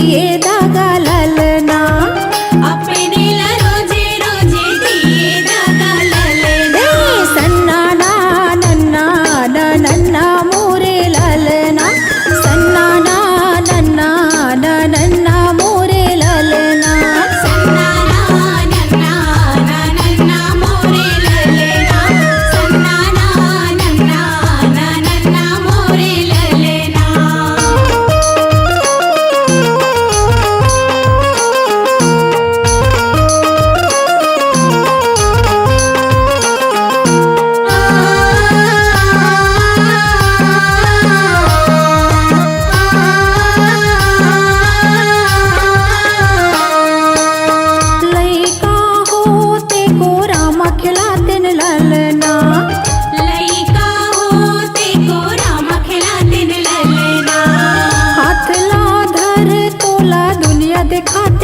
दिए धागा ललना, अपने ला रोजे रोजे दिए धागा ललना। सन्ना ना नन्ना न नन्ना मोरे ललना, सन्ना ना नन्ना न नन्ना मोरे ललना। सन्ना ना नन्ना ना नन्ना मोरे ललना, सन्ना ना नन्ना ना नन्ना मोरे ललना। लइका होते को रामा खिलाते न ललना, लइका होते को राम खिलाते न ललना। हाथ ला धर तोला दुनिया दिखाते